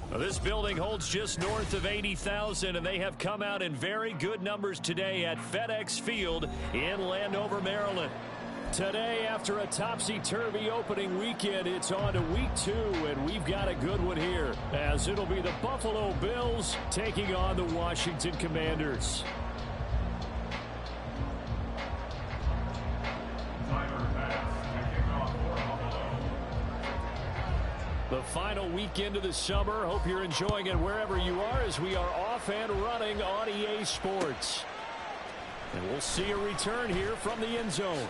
Well, this building holds just north of 80,000, and they have come out in very good numbers today at FedEx Field in Landover, Maryland. Today, after a topsy-turvy opening weekend, it's on to week 2, and we've got a good one here, as it'll be the Buffalo Bills taking on the Washington Commanders. The final weekend of the summer. Hope you're enjoying it wherever you are as we are off and running on EA Sports. And we'll see a return here from the end zone.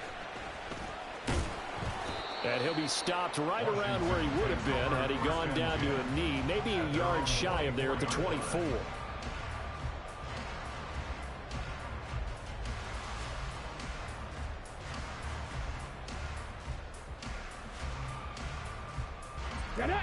And he'll be stopped right around where he would have been had he gone down to a knee, maybe a yard shy of there at the 24. Get it!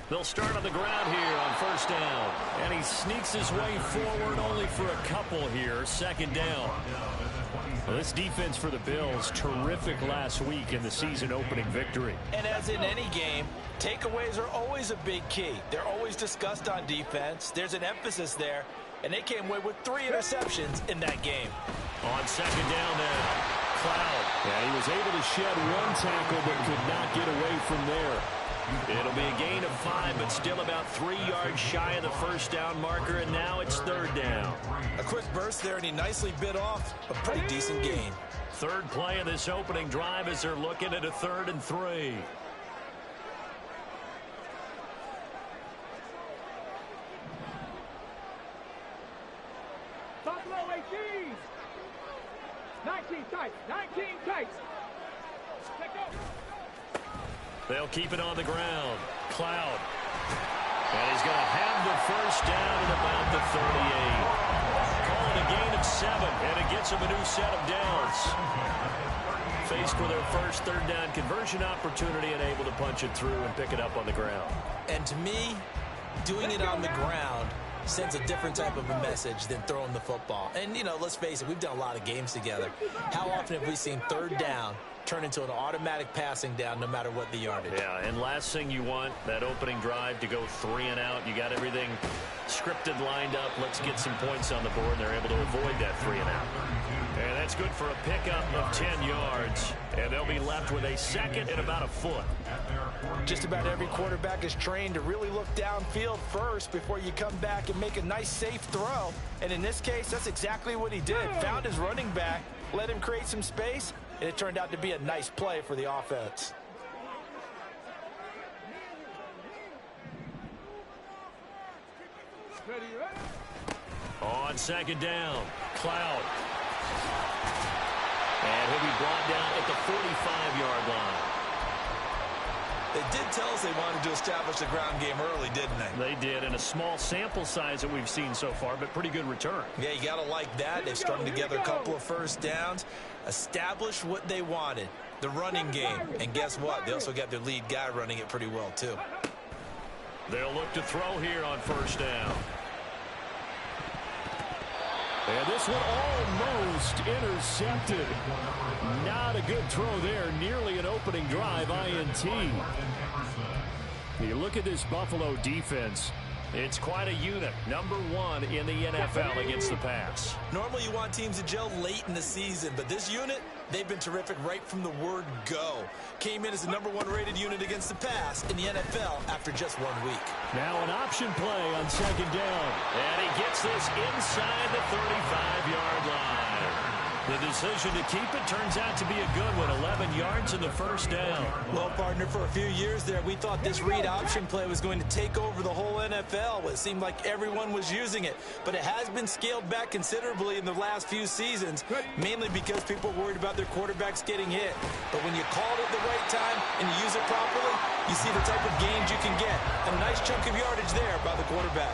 They'll start on the ground here on first down. And he sneaks his way forward only for a couple here. Second down. Well, this defense for the Bills, terrific last week in the season opening victory. And as in any game, takeaways are always a big key. They're always discussed on defense. There's an emphasis there. And they came away with 3 interceptions in that game. On second down then, Cloud. And he was able to shed 1 tackle but could not get away from there. It'll be a gain of 5, but still about 3 yards shy of the first down marker, and now it's third down. A quick burst there, and he nicely bit off a pretty decent gain. Third play of this opening drive as they're looking at a 3rd and 3. Buffalo 18! 19 tights! 19 tights! Let go! They'll keep it on the ground. Cloud. And he's going to have the first down at about the 38. Call it a gain of 7, and it gets them a new set of downs. Faced with their first third down conversion opportunity and able to punch it through and pick it up on the ground. And to me, doing it on the ground sends a different type of a message than throwing the football. And, you know, let's face it, we've done a lot of games together. How often have we seen third down turn into an automatic passing down no matter what the yardage? Yeah, and last thing you want, that opening drive to go 3 and out. You got everything scripted, lined up. Let's get some points on the board, and they're able to avoid that 3 and out. And that's good for a pickup of 10 yards. And they'll be left with a second and about a foot. Just about every quarterback is trained to really look downfield first before you come back and make a nice, safe throw. And in this case, that's exactly what he did. Found his running back, let him create some space, and it turned out to be a nice play for the offense. On second down, Cloud. And he'll be brought down at the 45-yard line. They did tell us they wanted to establish the ground game early, didn't they? They did, in a small sample size that we've seen so far, but pretty good return. Yeah, you got to like that. They've strung together a couple of first downs, established what they wanted, the running game. And guess what? They also got their lead guy running it pretty well, too. They'll look to throw here on first down. And this one almost intercepted. Not a good throw there. Nearly an opening drive INT. You look at this Buffalo defense. It's quite a unit. Number 1 in the NFL against the pass. Normally you want teams to gel late in the season, but this unit, they've been terrific right from the word go. Came in as the number 1 rated unit against the pass in the NFL after just 1 week. Now an option play on second down. And he gets this inside the 35-yard line. The decision to keep it turns out to be a good one. 11 yards in the first down. Well, partner, for a few years there, we thought this read option play was going to take over the whole NFL. It seemed like everyone was using it. But it has been scaled back considerably in the last few seasons, mainly because people are worried about their quarterbacks getting hit. But when you call it at the right time and you use it properly, you see the type of gains you can get. A nice chunk of yardage there by the quarterback.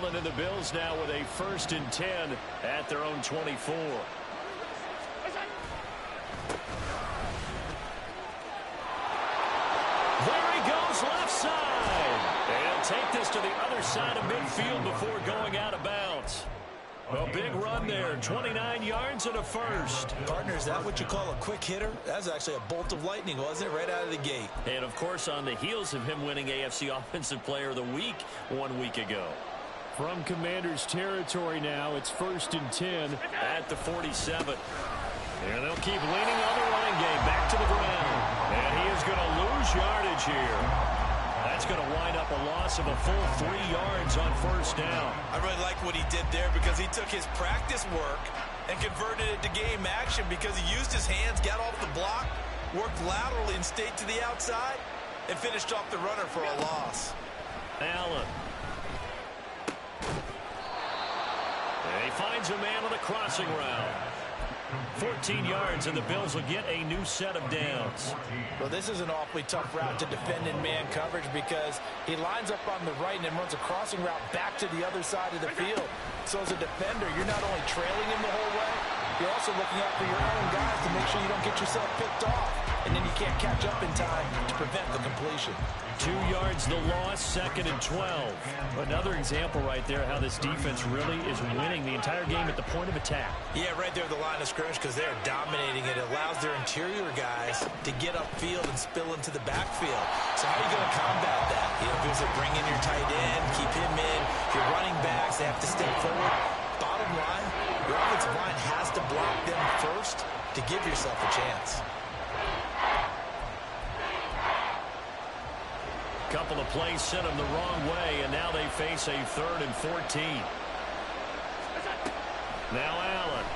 Maryland and the Bills now with a 1st and 10 at their own 24. There he goes, left side. And take this to the other side of midfield before going out of bounds. A big run there, 29 yards and a first. Partner, is that what you call a quick hitter? That's actually a bolt of lightning, wasn't it, right out of the gate? And, of course, on the heels of him winning AFC Offensive Player of the Week 1 week ago. From Commanders territory now, it's 1st and 10 at the 47. And they'll keep leaning on the running game back to the ground. And he is going to lose yardage here. That's going to wind up a loss of a full 3 yards on 1st down. I really like what he did there because he took his practice work and converted it to game action because he used his hands, got off the block, worked laterally and stayed to the outside, and finished off the runner for a loss. Allen. And he finds a man on the crossing route. 14 yards, and the Bills will get a new set of downs. Well, this is an awfully tough route to defend in man coverage because he lines up on the right and then runs a crossing route back to the other side of the field. So as a defender, you're not only trailing him the whole way, you're also looking out for your own guys to make sure you don't get yourself picked off. And then you can't catch up in time to prevent the completion. 2 yards the loss, 2nd and 12. Another example right there how this defense really is winning the entire game at the point of attack. Yeah, right there at the line of scrimmage because they're dominating it. It allows their interior guys to get upfield and spill into the backfield. So how are you going to combat that? You know, because bring in your tight end, keep him in. Your running backs, they have to step forward. Bottom line, your offensive line has to block them first to give yourself a chance. Couple of plays sent them the wrong way, and now they face a 3rd and 14. Now Allen.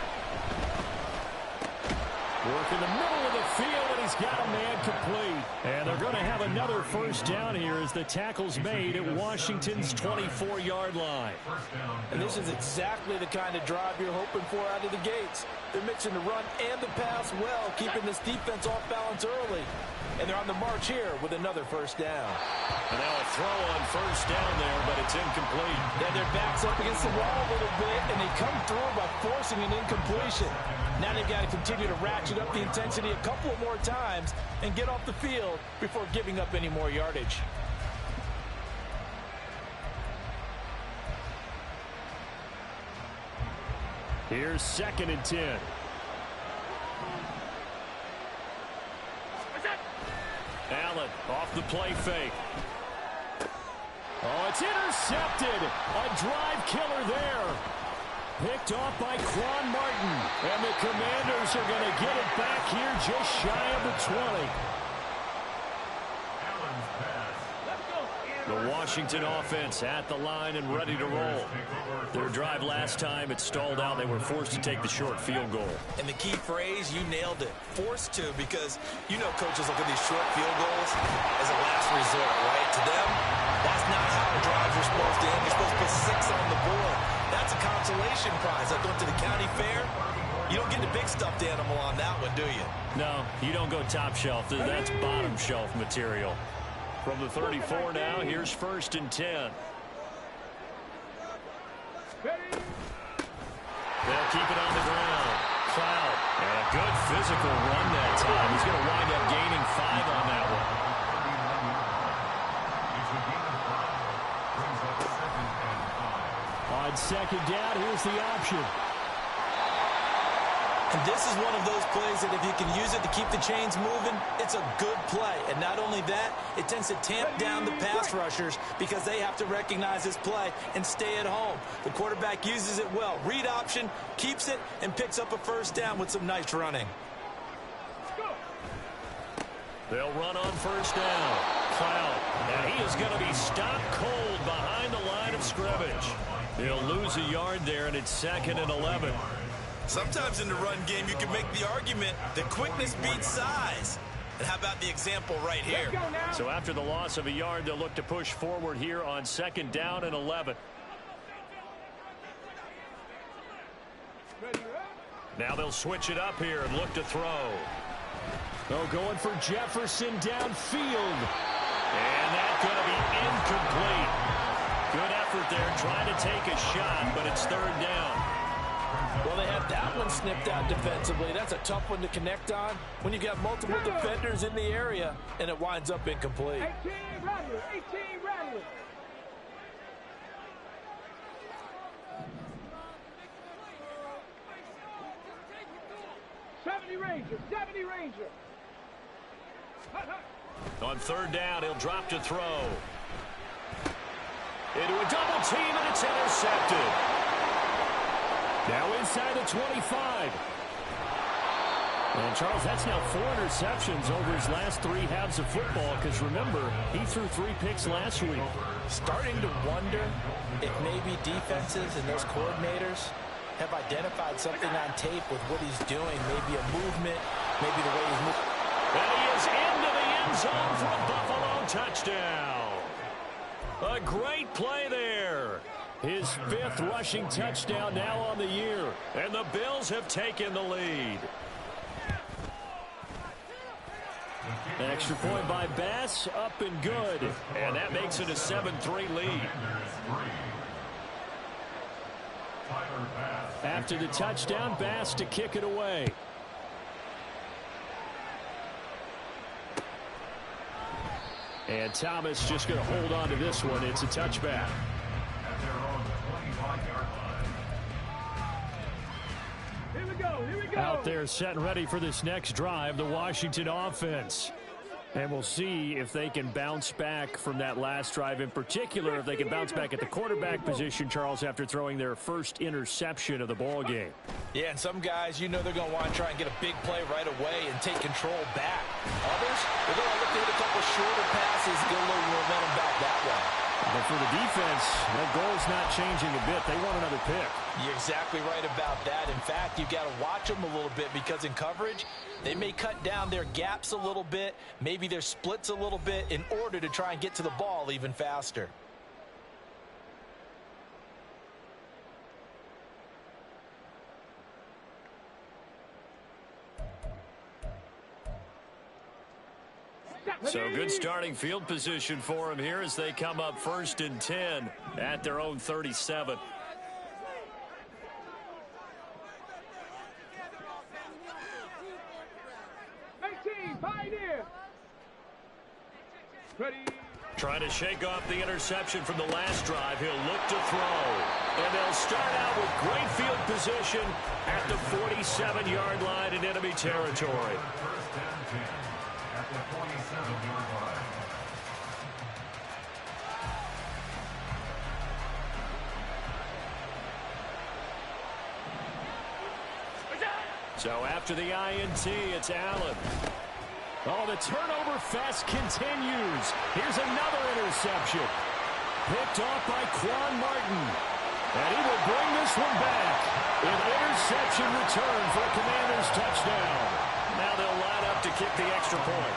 Work in the middle of the field, and he's got a man complete. And they're going to have another 1st down here as the tackle's made at Washington's 24-yard line. And this is exactly the kind of drive you're hoping for out of the gates. They're mixing the run and the pass well, keeping this defense off balance early. And they're on the march here with another 1st down. And now a throw on 1st down there, but it's incomplete. Then their back's up against the wall a little bit, and they come through by forcing an incompletion. Now they've got to continue to ratchet up the intensity a couple of more times and get off the field before giving up any more yardage. Here's 2nd and 10. Allen off the play fake. Oh, it's intercepted. A drive killer there. Picked off by Quan Martin. And the Commanders are going to get it back here just shy of the 20. The Washington offense at the line and ready to roll. Their drive last time, it stalled out. They were forced to take the short field goal. And the key phrase, you nailed it. Forced to, because you know coaches look at these short field goals as a last resort, right? To them, that's not how drives are supposed to end. You're supposed to put 6 on the board. That's a consolation prize. I went to the county fair. You don't get the big stuffed animal on that one, do you? No, you don't go top shelf. That's bottom shelf material. From the 34 now, here's 1st and 10. They'll keep it on the ground. Cloud. And a good physical run that time. He's going to wind up gaining 5 on that one. On 2nd down, here's the option. And this is one of those plays that if you can use it to keep the chains moving, it's a good play. And not only that, it tends to tamp down the pass rushers because they have to recognize this play and stay at home. The quarterback uses it well. Read option, keeps it, and picks up a 1st down with some nice running. They'll run on 1st down. Cloud. And he is going to be stopped cold behind the line of scrimmage. He'll lose a yard there, and it's 2nd and 11. Sometimes in the run game, you can make the argument that quickness beats size. And how about the example right here? So after the loss of a yard, they'll look to push forward here on 2nd down and 11. Now they'll switch it up here and look to throw. Oh, going for Jefferson downfield. And that's going to be incomplete. Good effort there, trying to take a shot, but it's third down. Well, they had that one snipped out defensively. That's a tough one to connect on when you got multiple defenders in the area, and it winds up incomplete. 18 Rattler, 18 Rattler. Ranger, 70 Ranger. On third down, he'll drop to throw. Into a double team, and it's intercepted. Now inside the 25. And, Charles, that's now 4 interceptions over his last 3 halves of football, because, remember, he threw 3 picks last week. Starting to wonder if maybe defenses and those coordinators have identified something on tape with what he's doing, maybe a movement, maybe the way he's moving. And he is into the end zone for a Buffalo touchdown. A great play there. His 5th rushing touchdown now on the year, and the Bills have taken the lead. An extra point by Bass, up and good, and that makes it a 7-3 lead. After the touchdown, Bass to kick it away. And Thomas just going to hold on to this one. It's a touchback. Here we go, here we go. Out there set and ready for this next drive, the Washington offense. And we'll see if they can bounce back from that last drive, in particular, if they can bounce back at the quarterback position, Charles, after throwing their first interception of the ball game. Yeah, and some guys, you know they're going to want to try and get a big play right away and take control back. Others, they're going to look to hit a couple shorter passes and get a little momentum back that way. But for the defense, their goal's not changing a bit. They want another pick. You're exactly right about that. In fact, you've got to watch them a little bit, because in coverage, they may cut down their gaps a little bit, maybe their splits a little bit, in order to try and get to the ball even faster. So good starting field position for him here as they come up 1st and 10 at their own 37. Pioneer. Ready. Trying to shake off the interception from the last drive. He'll look to throw. And they'll start out with great field position at the 47-yard line in enemy territory. At the 47-yard line. So after the INT, it's Allen. Oh, the turnover fest continues. Here's another interception. Picked off by Quan Martin. And he will bring this one back. An interception return for a Commanders touchdown. Now they'll line up to kick the extra point.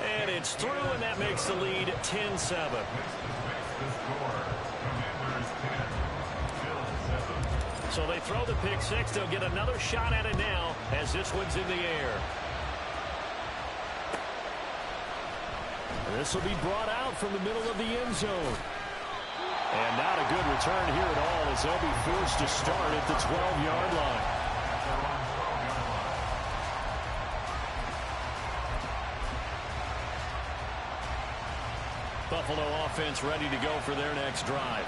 And it's through, and that makes the lead 10-7. So they throw the pick six. They'll get another shot at it now as this one's in the air. This will be brought out from the middle of the end zone. And not a good return here at all as they'll be forced to start at the 12-yard line. Buffalo offense ready to go for their next drive.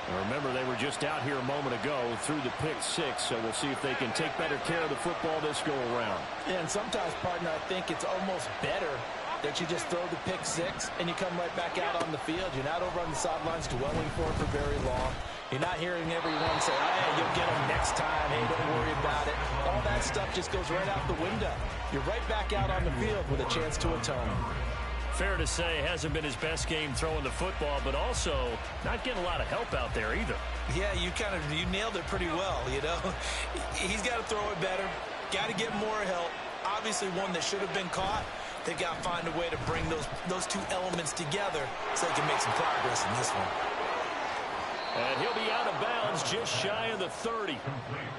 And remember, they were just out here a moment ago through the pick six, so we'll see if they can take better care of the football this go around. Yeah, and sometimes, partner, I think it's almost better that you just throw the pick six and you come right back out on the field. You're not over on the sidelines dwelling for it for very long. You're not hearing everyone say, oh, hey, you'll get them next time. Hey, don't worry about it. All that stuff just goes right out the window. You're right back out on the field with a chance to atone. Fair to say, hasn't been his best game throwing the football, but also not getting a lot of help out there either. Yeah, you nailed it pretty well, you know. He's got to throw it better, got to get more help. Obviously one that should have been caught. They've got to find a way to bring those two elements together so they can make some progress in this one. And he'll be out of bounds just shy of the 30.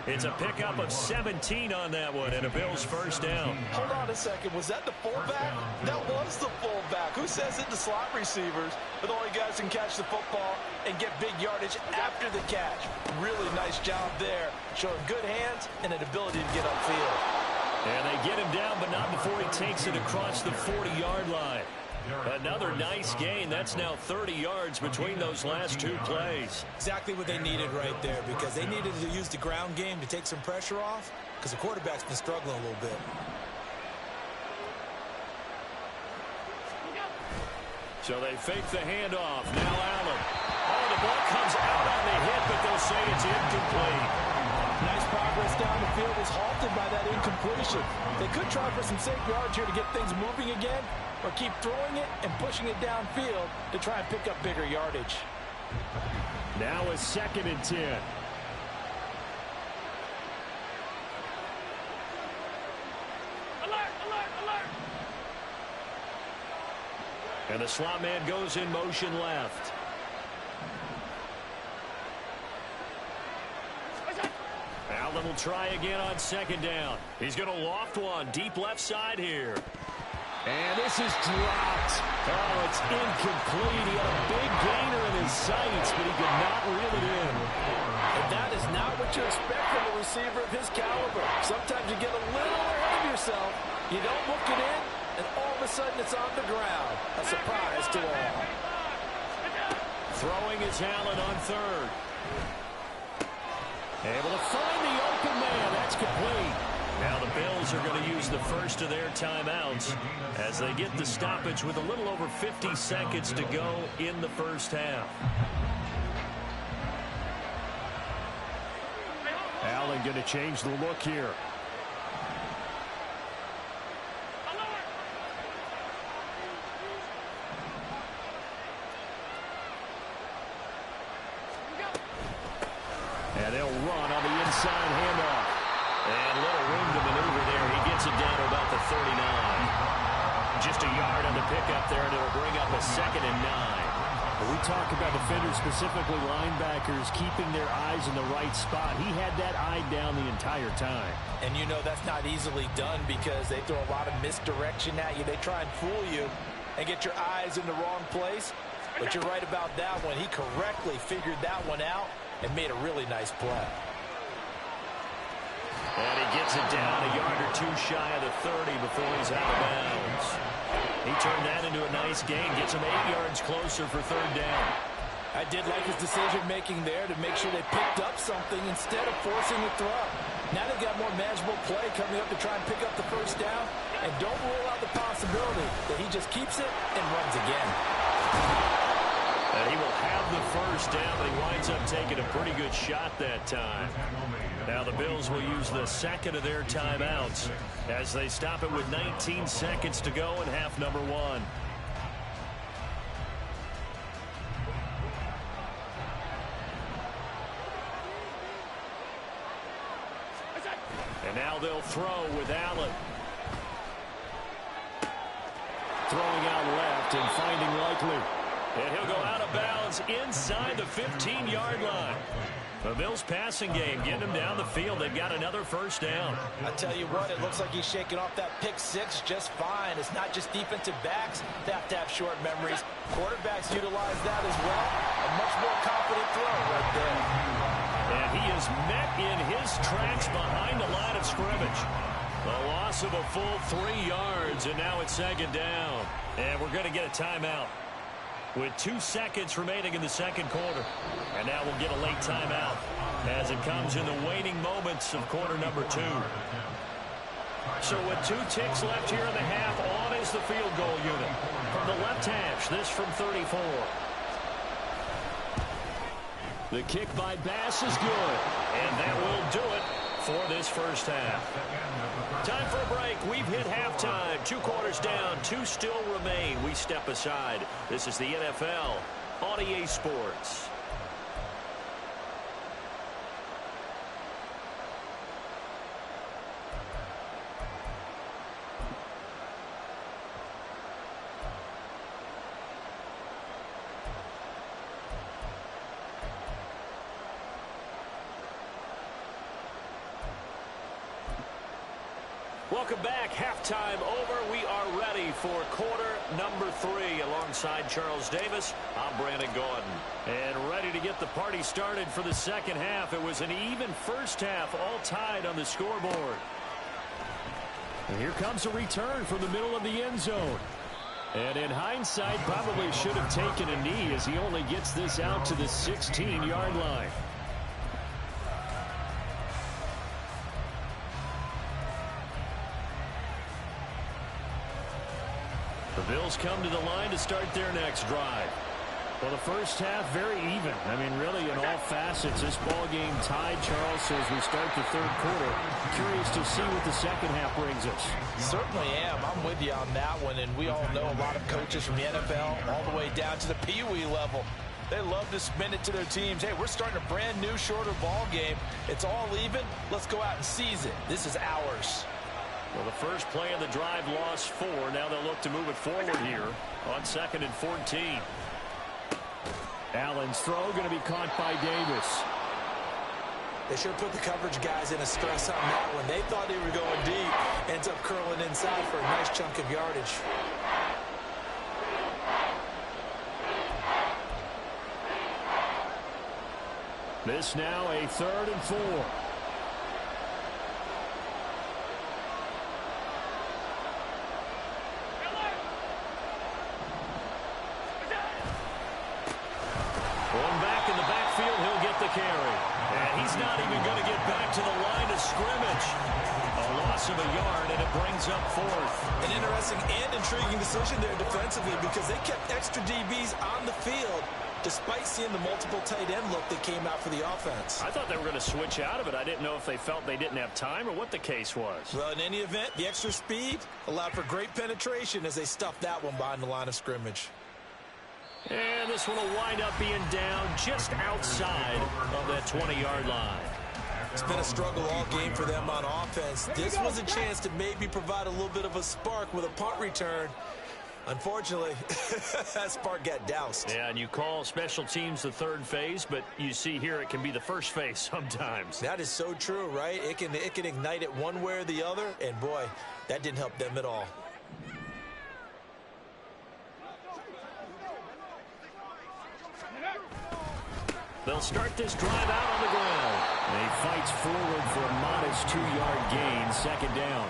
It's a pickup of 17 on that one and a Bills first down. Hold on a second. Was that the fullback? That was the fullback. Who says it to slot receivers? But the only guys can catch the football and get big yardage after the catch. Really nice job there. Showing good hands and an ability to get upfield. And they get him down, but not before he takes it across the 40-yard line. Another nice gain. That's now 30 yards between those last two plays. Exactly what they needed right there, because they needed to use the ground game to take some pressure off, because the quarterback's been struggling a little bit. So they fake the handoff. Now Allen. Oh, the ball comes out on the hit, but they'll say it's incomplete. Nice progress down the field was halted by that incompletion. They could try for some safe yards here to get things moving again, or keep throwing it and pushing it downfield to try and pick up bigger yardage. Now a 2nd and 10. Alert, alert, alert. And the slot man goes in motion left. Allen will try again on 2nd down. He's going to loft one deep left side here. And this is dropped. Oh, it's incomplete. He had a big gainer in his sights, but he could not reel it in. And that is not what you expect from a receiver of his caliber. Sometimes you get a little ahead of yourself. You don't look it in, and all of a sudden it's on the ground. A surprise to all. Throwing is Allen on 3rd. Able to find the open man. That's complete. Now the Bills are going to use the first of their timeouts as they get the stoppage with a little over 50 seconds to go in the first half. Allen going to change the look here. And they'll run on the inside handoff. And a little room to maneuver there. He gets it down to about the 39. Just a yard on the pickup there, and it'll bring up a 2nd and 9. We talk about defenders, specifically linebackers, keeping their eyes in the right spot. He had that eye down the entire time. And you know that's not easily done because they throw a lot of misdirection at you. They try and fool you and get your eyes in the wrong place. But you're right about that one. He correctly figured that one out and made a really nice play. And he gets it down a yard or two shy of the 30 before he's out of bounds. He turned that into a nice gain, gets him 8 yards closer for 3rd down. I did like his decision-making there to make sure they picked up something instead of forcing the throw. Now they've got more manageable play coming up to try and pick up the first down. And don't rule out the possibility that he just keeps it and runs again. And he will have the first down, but he winds up taking a pretty good shot that time. Now the Bills will use the 2nd of their timeouts as they stop it with 19 seconds to go in half number 1. And now they'll throw with Allen. Throwing out left and finding Likely. And he'll go out of bounds inside the 15-yard line. The Bills passing game getting him down the field. They've got another first down. I tell you what, it looks like he's shaking off that pick 6 just fine. It's not just defensive backs that have to have short memories. Quarterbacks utilize that as well. A much more confident throw right there. And he is met in his tracks behind the line of scrimmage. A loss of a full 3 yards, and now it's 2nd down. And we're going to get a timeout with 2 seconds remaining in the 2nd quarter. And now we'll get a late timeout as it comes in the waning moments of quarter number 2. So with 2 ticks left here in the half, on is the field goal unit. From the left hash, this from 34. The kick by Bass is good, and that will do it for this first half. Time for a break. We've hit halftime. 2 quarters down, 2 still remain. We step aside. This is the NFL on EA Sports. Welcome back. Halftime over. We are ready for quarter number 3. Alongside Charles Davis, I'm Brandon Gordon. And ready to get the party started for the second half. It was an even first half, all tied on the scoreboard. And here comes a return from the middle of the end zone. And in hindsight, probably should have taken a knee as he only gets this out to the 16-yard line. The Bills come to the line to start their next drive. Well, the first half, very even. I mean, really, in all facets, this ball game tied, Charles. So as we start the third quarter, curious to see what the second half brings us. Certainly am. I'm with you on that one. And we all know a lot of coaches from the NFL all the way down to the Pee Wee level. They love to spin it to their teams. Hey, we're starting a brand new, shorter ball game. It's all even. Let's go out and seize it. This is ours. Well, the first play of the drive lost 4. Now they'll look to move it forward here on 2nd and 14. Allen's throw going to be caught by Davis. They sure put the coverage guys in a stress on that one. They thought they were going deep. Ends up curling inside for a nice chunk of yardage. This now a 3rd and 4. Carry. And he's not even going to get back to the line of scrimmage. A loss of a yard, and it brings up 4th. An interesting and intriguing decision there defensively because they kept extra DBs on the field despite seeing the multiple tight end look that came out for the offense. I thought they were going to switch out of it. I didn't know if they felt they didn't have time or what the case was. Well, in any event, the extra speed allowed for great penetration as they stuffed that one behind the line of scrimmage. And this one will wind up being down just outside of that 20-yard line. It's been a struggle all game for them on offense. This was a chance to maybe provide a little bit of a spark with a punt return. Unfortunately, that spark got doused. Yeah, and you call special teams the third phase, but you see here it can be the first phase sometimes. That is so true, right? It can ignite it one way or the other, and boy, that didn't help them at all. They'll start this drive out on the ground. They fights forward for a modest 2-yard gain, 2nd down.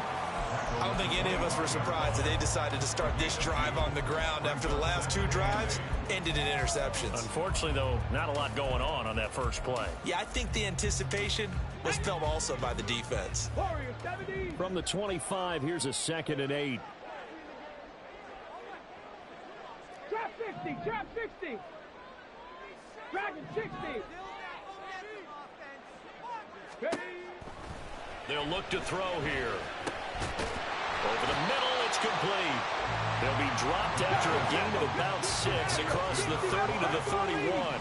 I don't think any of us were surprised that they decided to start this drive on the ground after the last 2 drives ended in interceptions. Unfortunately, though, not a lot going on that first play. Yeah, I think the anticipation was felt also by the defense. From the 25, here's a 2nd and 8. Trap 60, trap 60. Dragon 60. They'll look to throw here. Over the middle, it's complete. They'll be dropped after a gain of about 6 across the 30 to the 31.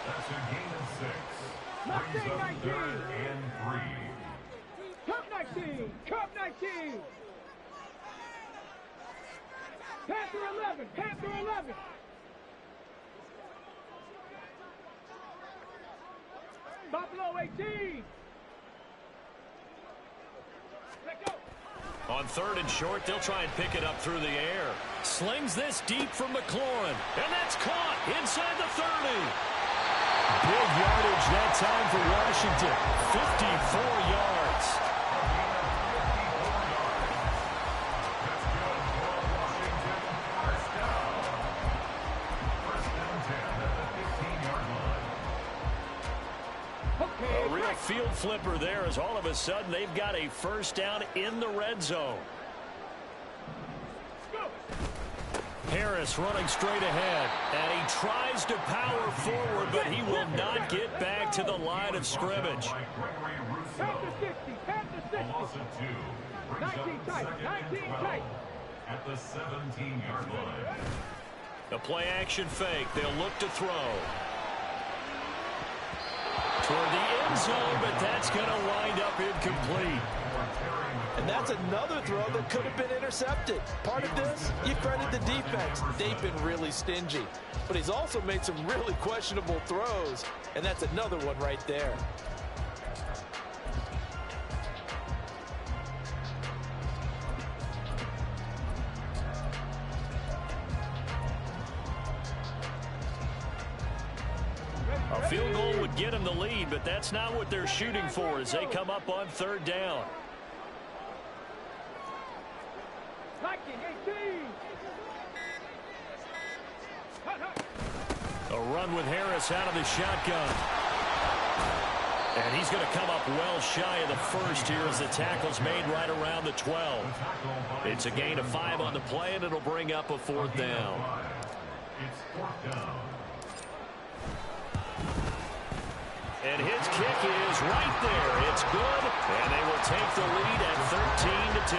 That's a gain of 6. Brings up 3rd and 3. Cup 19, Cup 19. Panther 11, Panther 11. Buffalo 18. Let go. On 3rd and short, they'll try and pick it up through the air. Slings this deep from McLaurin. And that's caught inside the 30. Big yardage that time for Washington. 54 yards. A real field flipper there as all of a sudden they've got a first down in the red zone. Harris running straight ahead, and he tries to power forward, but he will not get back to the line of scrimmage. Panther 60, Panther 60. Loss of 2. 19 tight, 19 tight. At the 17-yard line. The play action fake. They'll look to throw. Toward the end zone, but that's going to wind up incomplete. And that's another throw that could have been intercepted. Part of this, you credit the defense. They've been really stingy. But he's also made some really questionable throws, and that's another one right there. Field goal would get them the lead, but that's not what they're shooting for as they come up on third down. A run with Harris out of the shotgun. And he's going to come up well shy of the first here as the tackle's made right around the 12. It's a gain of 5 on the play, and it'll bring up a fourth down. It's fourth down. And his kick is right there. It's good, and they will take the lead at 13-10.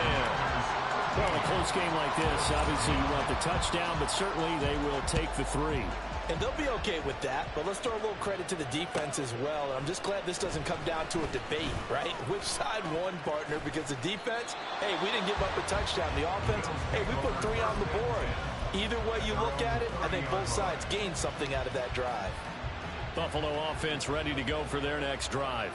Well, in a close game like this, obviously you want the touchdown, but certainly they will take the 3. And they'll be okay with that, but let's throw a little credit to the defense as well. And I'm just glad this doesn't come down to a debate, right? Which side won, partner? Because the defense, hey, we didn't give up a touchdown. The offense, hey, we put 3 on the board. Either way you look at it, I think both sides gained something out of that drive. Buffalo offense ready to go for their next drive.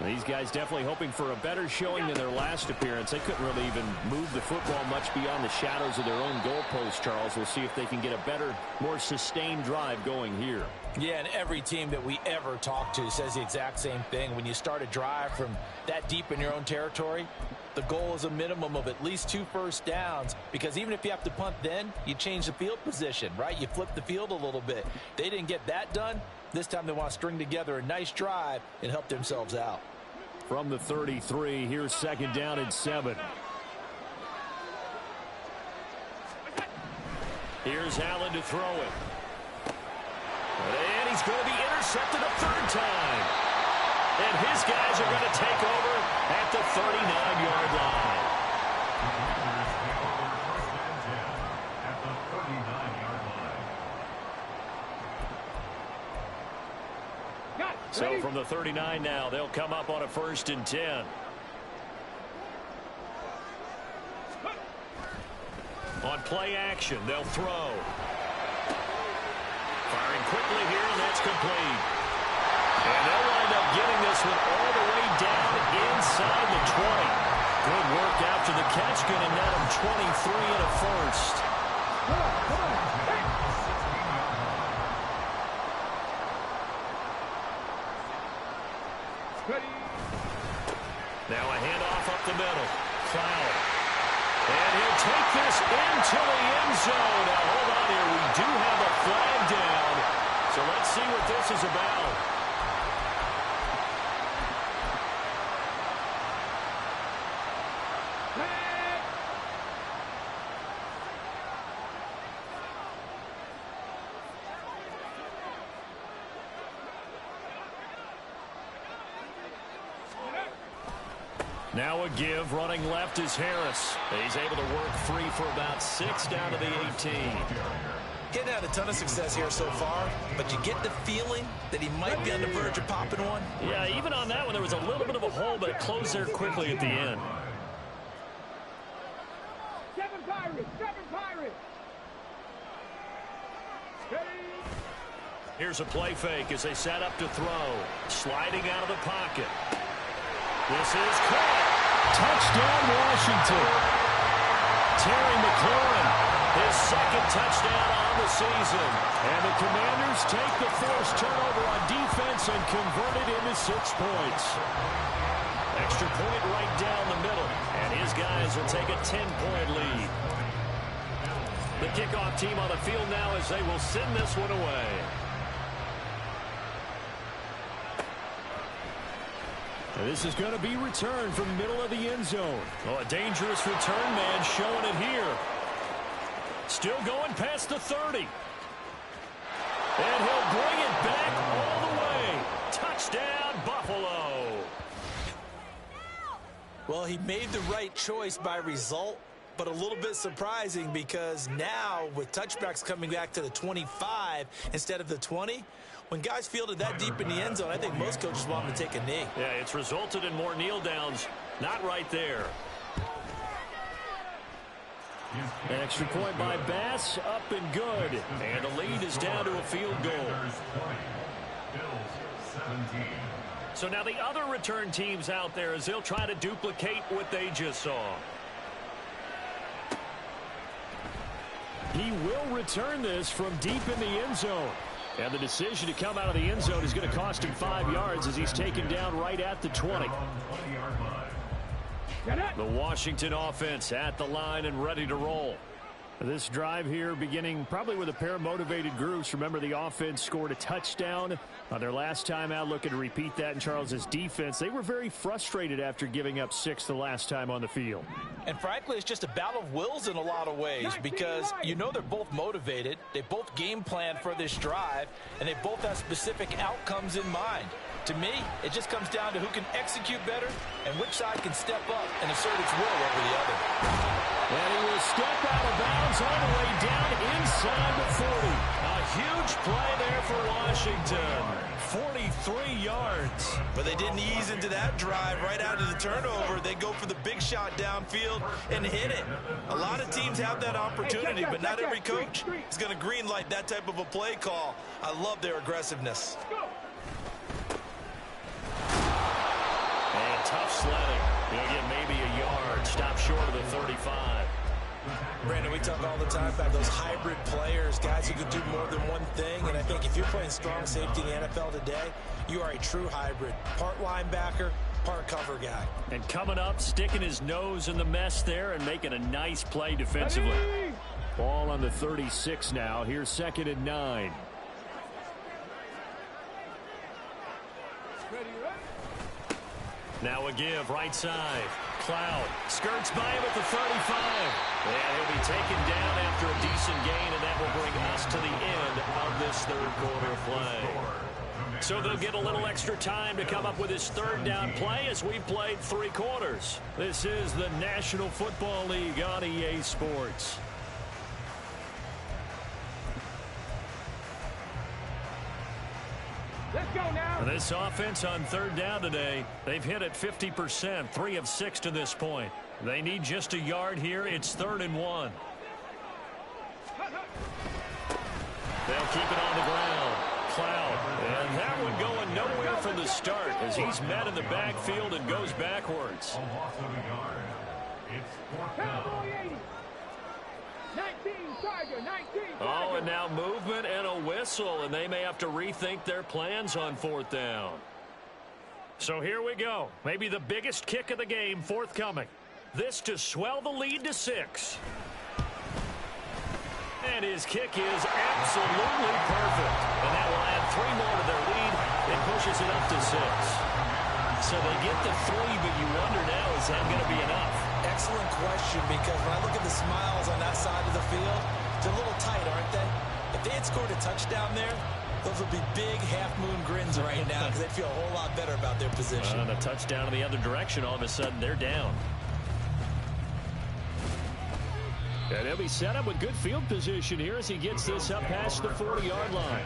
These guys definitely hoping for a better showing than their last appearance. They couldn't really even move the football much beyond the shadows of their own goalpost, Charles. We'll see if they can get a better, more sustained drive going here. Yeah, and every team that we ever talk to says the exact same thing. When you start a drive from that deep in your own territory, the goal is a minimum of at least 2 first downs, because even if you have to punt then, you change the field position, right? You flip the field a little bit. They didn't get that done. This time they want to string together a nice drive and help themselves out. From the 33, here's second down and 7. Here's Allen to throw it. And he's going to be intercepted a 3rd time. And his guys are going to take over at the 39-yard line. At the 39-yard line. So from the 39 now, they'll come up on a 1st and 10. On play action, they'll throw. Firing quickly here, and that's complete. And they'll wind up getting this one all the way down inside the 20. Good work after the catch, going to net them 23 and a first. Now a handoff up the middle. Foul. And he'll take this into the end zone. Now hold on here. We do have a flag down. So let's see what this is about. Now a give, running left is Harris. He's able to work free for about 6 down to the 18. Getting had a ton of success here so far, but you get the feeling that he might be on the verge of popping one. Yeah, even on that one, there was a little bit of a hole, but it closed there quickly at the end. 7 Pirates, 7 Pirates. Here's a play fake as they set up to throw. Sliding out of the pocket. This is caught. Touchdown, Washington. Terry McLaurin, his 2nd touchdown on the season. And the Commanders take the forced turnover on defense and convert it into 6 points. Extra point right down the middle. And his guys will take a 10-point lead. The kickoff team on the field now as they will send this one away. And this is going to be returned from the middle of the end zone. Oh, a dangerous return man showing it here. Still going past the 30. And he'll bring it back all the way. Touchdown, Buffalo. Well, he made the right choice by result, but a little bit surprising because now with touchbacks coming back to the 25 instead of the 20, when guys fielded that deep in the end zone, I think most coaches want them to take a knee. Yeah, it's resulted in more kneel downs. Not right there. An extra point by Bass, up and good. And the lead is down to a field goal. So now the other return teams out there as they'll try to duplicate what they just saw. He will return this from deep in the end zone. And the decision to come out of the end zone is going to cost him 5 yards as he's taken down right at the 20. The Washington offense at the line and ready to roll. This drive here beginning probably with a pair of motivated groups. Remember, the offense scored a touchdown on their last time out, looking to repeat that in Charles's defense. They were very frustrated after giving up 6 the last time on the field. And frankly, it's just a battle of wills in a lot of ways because you know they're both motivated. They both game plan for this drive, and they both have specific outcomes in mind. To me, it just comes down to who can execute better and which side can step up and assert its will over the other. And he will step out of bounds all the way down inside the 40. A huge play there for Washington. 43 yards. But they didn't ease into that drive right out of the turnover. They go for the big shot downfield and hit it. A lot of teams have that opportunity, but not every coach is going to green light that type of a play call. I love their aggressiveness. And tough sledding. He'll get maybe a yard. Stop short of the 35. Brandon, we talk all the time about those hybrid players, guys who can do more than one thing. And I think if you're playing strong safety in the NFL today, you are a true hybrid. Part linebacker, part cover guy. And coming up, sticking his nose in the mess there and making a nice play defensively. Ball on the 36 now. Here's 2nd and 9. Now a give, right side. Cloud skirts by him at the 35. And he'll be taken down after a decent gain, and that will bring us to the end of this third quarter play. So they'll get a little extra time to come up with his 3rd down play as we played 3 quarters. This is the National Football League on EA Sports. Let's go now. This offense on 3rd down today, they've hit it 50%, 3 of 6 to this point. They need just a yard here. It's 3rd and 1. They'll keep it on the ground. Cloud, and that one going nowhere from the start as he's met in the backfield and goes backwards. Oh, and now movement and a whistle, and they may have to rethink their plans on 4th down. So here we go. Maybe the biggest kick of the game forthcoming. This to swell the lead to 6. And his kick is absolutely perfect. And that will add 3 more to their lead. It pushes it up to 6. So they get the 3, but you wonder now, is that going to be enough? Excellent question, because when I look at the smiles on that side of the field, they're a little tight, aren't they? If they had scored a touchdown there, those would be big half-moon grins right now because they'd feel a whole lot better about their position. And a touchdown in the other direction, all of a sudden they're down. And he'll be set up with good field position here as he gets this up past the 40-yard line.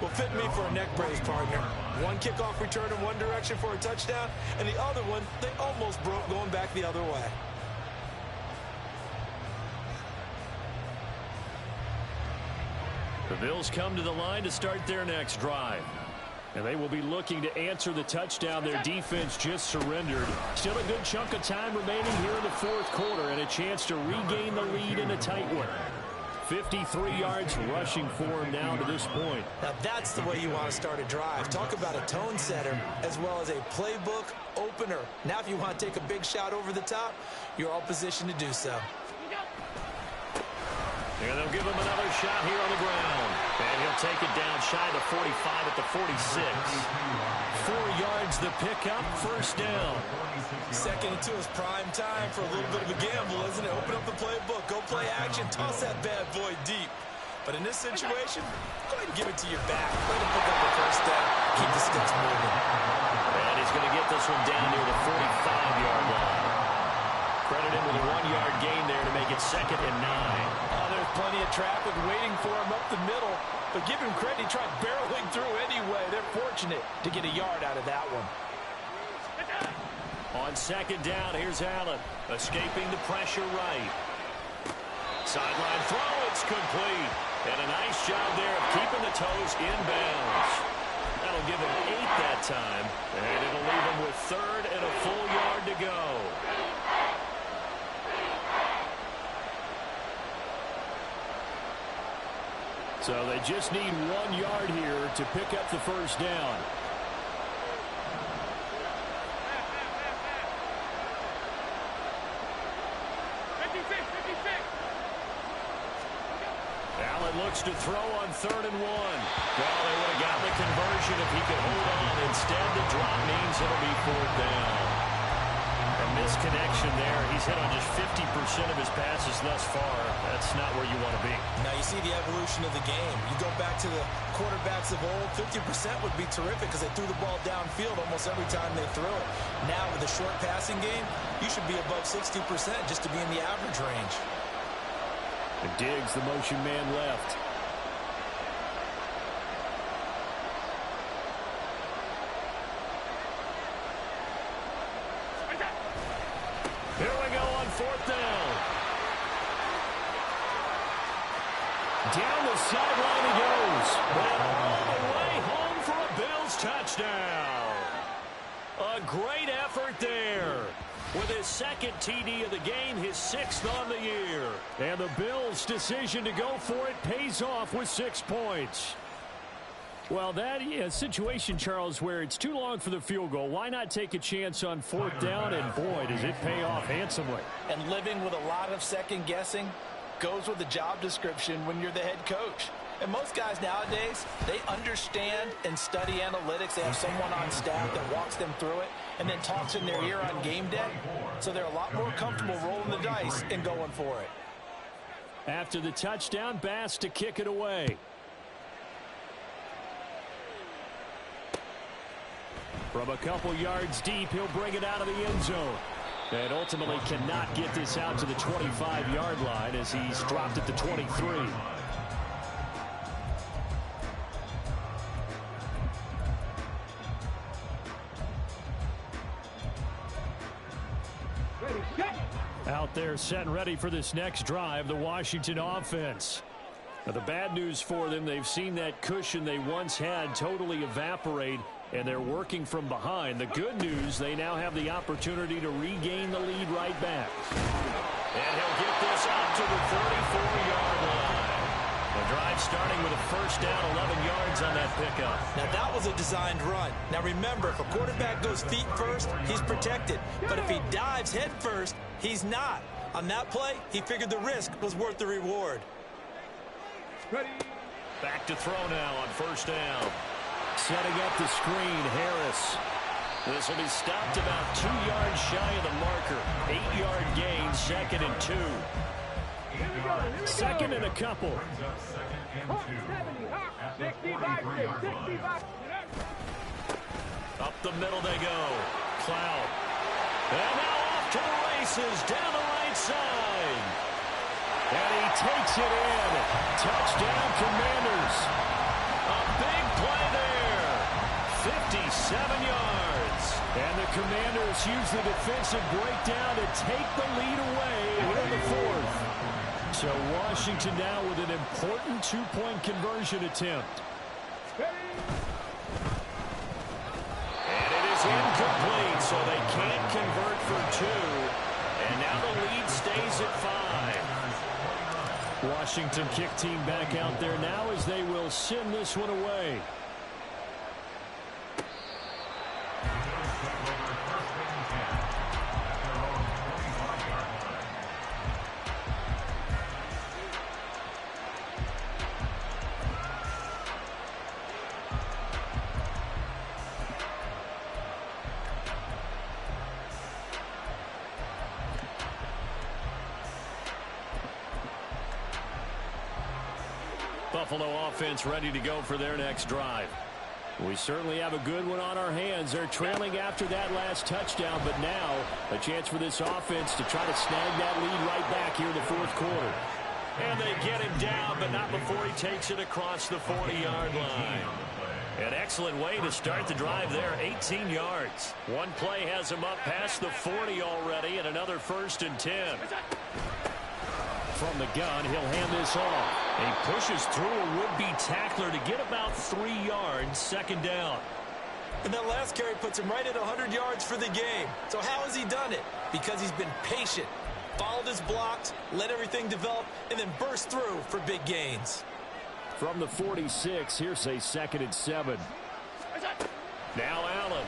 Well, fit me for a neck brace, partner. One kickoff return in one direction for a touchdown, and the other one, they almost broke going back the other way. The Bills come to the line to start their next drive. And they will be looking to answer the touchdown their defense just surrendered. Still a good chunk of time remaining here in the 4th quarter and a chance to regain the lead in a tight one. 53 yards rushing for him now to this point. Now that's the way you want to start a drive. Talk about a tone setter as well as a playbook opener. Now if you want to take a big shot over the top, you're all positioned to do so. And they'll give him another shot here on the ground. And he'll take it down shy of the 45 at the 46. 4 yards the pickup, 1st down. 2nd and 2 is prime time for a little bit of a gamble, isn't it? Open up the playbook, go play action, toss that bad boy deep. But in this situation, go ahead and give it to your back. Let him pick up the 1st down, keep the sticks moving. And he's going to get this one down near the 45-yard line. Credit him with a 1-yard gain there to make it 2nd and 9. There's plenty of traffic waiting for him up the middle, but give him credit, he tried barreling through anyway. They're fortunate to get a yard out of that one. On 2nd down, here's Allen, escaping the pressure right. Sideline throw, it's complete. And a nice job there of keeping the toes in bounds. That'll give him 8 that time, and it'll leave him with 3rd and a full yard to go. So they just need 1 yard here to pick up the first down. Allen looks to throw on 3rd and 1. Well, they would have gotten the conversion if he could hold on. Instead, the drop means it'll be 4th down. A misconnection there. He's hit on just 50% of his passes thus far. That's not where you want to be. Now you see the evolution of the game. You go back to the quarterbacks of old, 50% would be terrific because they threw the ball downfield almost every time they threw it. Now with the short passing game, you should be above 60% just to be in the average range. And Diggs, the motion man, left. Here we go on 4th down. Down the sideline he goes. And all the way home for a Bills touchdown. A great effort there. With his 2nd TD of the game, his 6th on the year. And the Bills' decision to go for it pays off with 6 points. Well, that is a situation, Charles, where it's too long for the field goal. Why not take a chance on 4th down? And, boy, does it pay off handsomely. And living with a lot of second-guessing goes with the job description when you're the head coach. And most guys nowadays, they understand and study analytics. They have someone on staff that walks them through it and then talks in their ear on game day. So they're a lot more comfortable rolling the dice and going for it. After the touchdown, Bass to kick it away. From a couple yards deep, he'll bring it out of the end zone. And ultimately cannot get this out to the 25-yard line as he's dropped at the 23. Out there set and ready for this next drive, the Washington offense. Now, the bad news for them, they've seen that cushion they once had totally evaporate, and they're working from behind. The good news, they now have the opportunity to regain the lead right back. And he'll get this out to the 44-yard line. The drive starting with a first down, 11 yards on that pickup. Now, that was a designed run. Now, remember, if a quarterback goes feet first, he's protected. But if he dives head first, he's not. On that play, he figured the risk was worth the reward. Ready. Back to throw now on first down. Setting up the screen, Harris. This will be stopped about 2 yards shy of the marker. 8-yard gain, 2nd and 2. Second and a couple. 65. Up the middle they go. Cloud. And now off to the races down the right side. And he takes it in. Touchdown, Commanders. A big play there. 57 yards. And the Commanders use the defensive breakdown to take the lead away here in the 4th. So Washington now with an important 2-point conversion attempt. And it is incomplete, so they can't convert for 2. And now the lead stays at 5. Washington kick team back out there now as they will send this one away. Buffalo offense ready to go for their next drive. We certainly have a good one on our hands. They're trailing after that last touchdown, but now a chance for this offense to try to snag that lead right back here in the 4th quarter. And they get him down, but not before he takes it across the 40-yard line. An excellent way to start the drive there, 18 yards. One play has him up past the 40 already, and another 1st and 10. From the gun, he'll hand this off. He pushes through a would-be tackler to get about 3 yards, 2nd down. And that last carry puts him right at 100 yards for the game. So how has he done it? Because he's been patient, followed his blocks, let everything develop, and then burst through for big gains. From the 46, here's a 2nd and 7. Now Allen.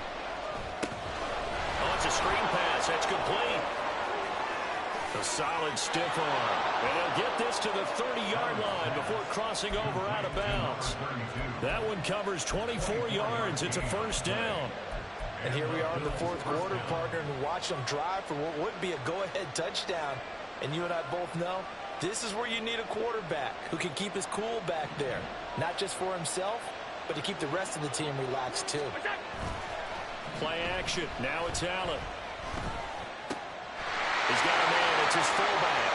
Oh, it's a screen pass. That's complete. A solid stiff arm. And he'll get this to the 30-yard line before crossing over out of bounds. That one covers 24 yards. It's a 1st down. And here we are in the 4th quarter, partner, and watch them drive for what would be a go-ahead touchdown. And you and I both know this is where you need a quarterback who can keep his cool back there. Not just for himself, but to keep the rest of the team relaxed too. Play action. Now it's Allen. He's got a man. It's his fullback.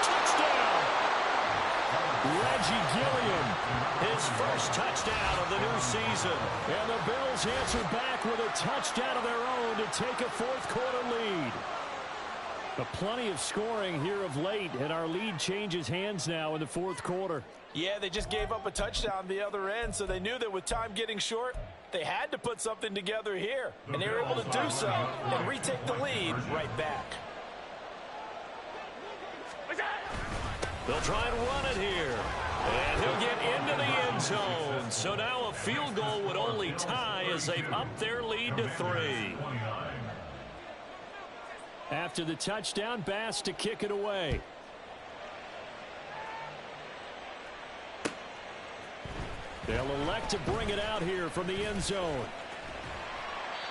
Touchdown! Reggie Gilliam. His first touchdown of the new season. And the Bills answer back with a touchdown of their own to take a 4th quarter lead. But plenty of scoring here of late, and our lead changes hands now in the 4th quarter. Yeah, they just gave up a touchdown the other end, so they knew that with time getting short, they had to put something together here. And they were able to do so and retake the lead right back. They'll try and run it here. And he'll get into the end zone. So now a field goal would only tie as they've upped their lead to 3. After the touchdown, Bass to kick it away. They'll elect to bring it out here from the end zone.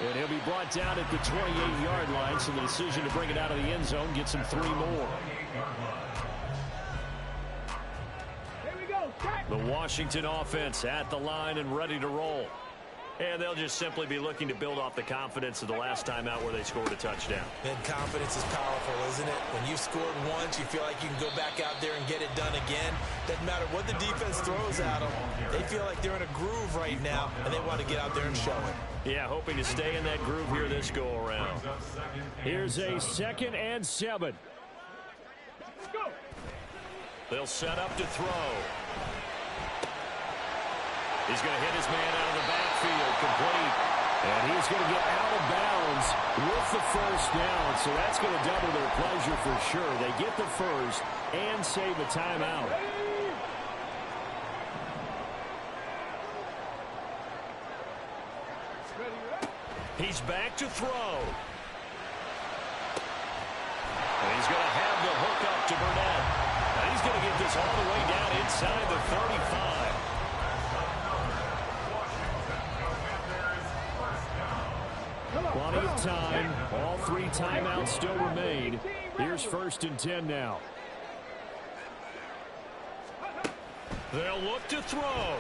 And he'll be brought down at the 28-yard line, so the decision to bring it out of the end zone gets him 3 more. The Washington offense at the line and ready to roll. And they'll just simply be looking to build off the confidence of the last time out where they scored a touchdown. And confidence is powerful, isn't it? When you've scored once, you feel like you can go back out there and get it done again. Doesn't matter what the defense throws at them. They feel like they're in a groove right now, and they want to get out there and show it. Yeah, hoping to stay in that groove here this go-around. Here's a 2nd and 7. They'll set up to throw. He's going to hit his man out of the backfield, complete. And he's going to get out of bounds with the 1st down. So that's going to double their pleasure for sure. They get the 1st and save a timeout. He's back to throw. And he's going to have the hook up to Burnett. And he's going to get this all the way down inside the 35. Plenty of time. All 3 timeouts still remain. Here's 1st and 10 now. They'll look to throw.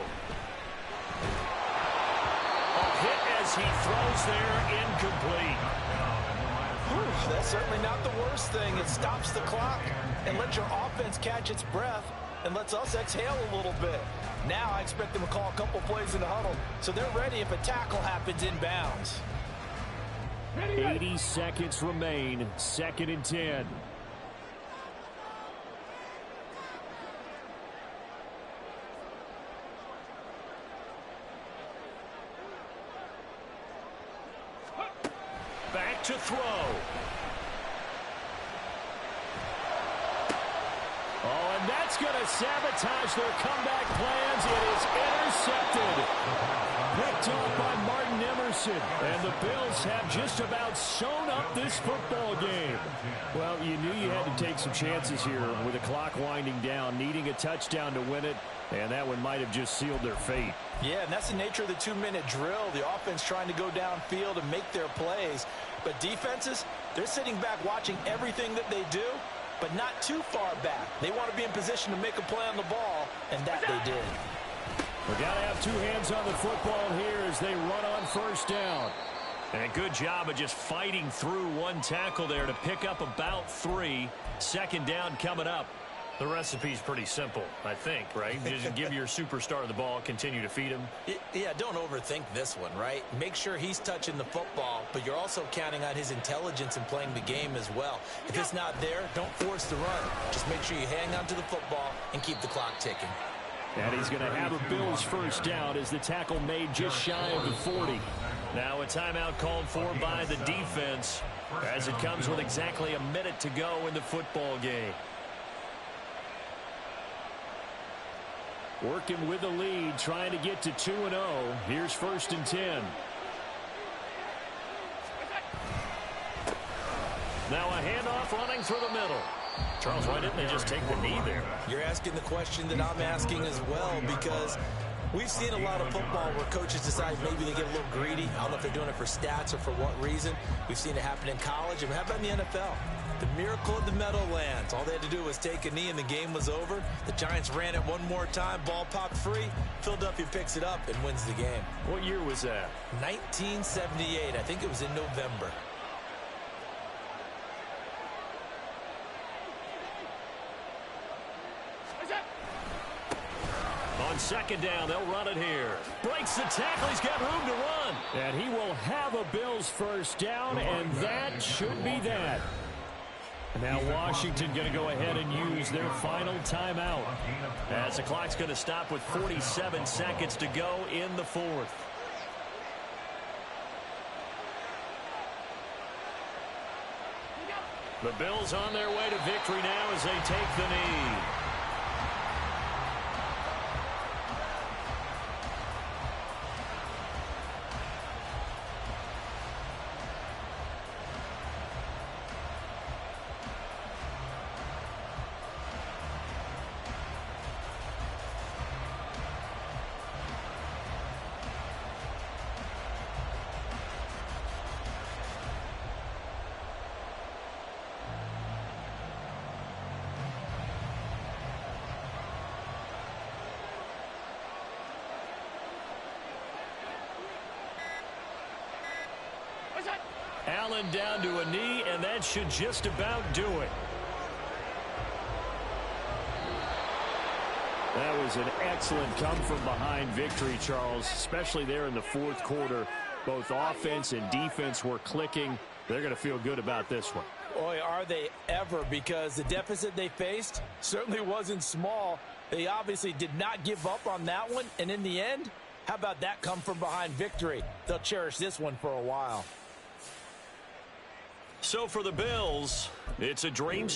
A hit as he throws there, incomplete. That's certainly not the worst thing. It stops the clock and lets your offense catch its breath and lets us exhale a little bit. Now I expect them to call a couple plays in the huddle so they're ready if a tackle happens inbounds. 80 seconds remain. 2nd and 10. Back to throw. Oh, and that's going to sabotage their comeback plans. It is intercepted. Picked off by Martin Emerson. And the Bills have just about sewn up this football game. Well, you knew you had to take some chances here with the clock winding down, needing a touchdown to win it. And that one might have just sealed their fate. Yeah, and that's the nature of the 2-minute drill. The offense trying to go downfield and make their plays. But defenses, they're sitting back watching everything that they do, but not too far back. They want to be in position to make a play on the ball, and that they did. We got to have 2 hands on the football here as they run on 1st down. And a good job of just fighting through one tackle there to pick up about 3. 2nd down coming up. The recipe's pretty simple, I think, right? Just give your superstar the ball, continue to feed him. Yeah, don't overthink this one, right? Make sure he's touching the football, but you're also counting on his intelligence in playing the game as well. If it's not there, don't force the run. Just make sure you hang on to the football and keep the clock ticking. And he's going to have a Bills 1st down as the tackle made just shy of the 40. Now a timeout called for by the defense as it comes with exactly a minute to go in the football game. Working with the lead, trying to get to 2-0. Here's 1st and 10. Now a handoff running through the middle. Charles, why didn't they just take the knee there? You're asking the question that I'm asking as well, because we've seen a lot of football where coaches decide maybe they get a little greedy. I don't know if they're doing it for stats or for what reason. We've seen it happen in college. And how about in the NFL? The miracle of the Meadowlands. All they had to do was take a knee and the game was over. The Giants ran it one more time. Ball popped free. Philadelphia picks it up and wins the game. What year was that? 1978. I think it was in November. On 2nd down, they'll run it here. Breaks the tackle. He's got room to run. And he will have a Bills 1st down, and that should be that. Now Washington going to go ahead and use their final timeout, as the clock's going to stop with 47 seconds to go in the 4th. The Bills on their way to victory now as they take the knee. Allen down to a knee, and that should just about do it. That was an excellent come-from-behind victory, Charles, especially there in the 4th quarter. Both offense and defense were clicking. They're going to feel good about this one. Boy, are they ever, because the deficit they faced certainly wasn't small. They obviously did not give up on that one, and in the end, how about that come-from-behind victory? They'll cherish this one for a while. So for the Bills, it's a dream.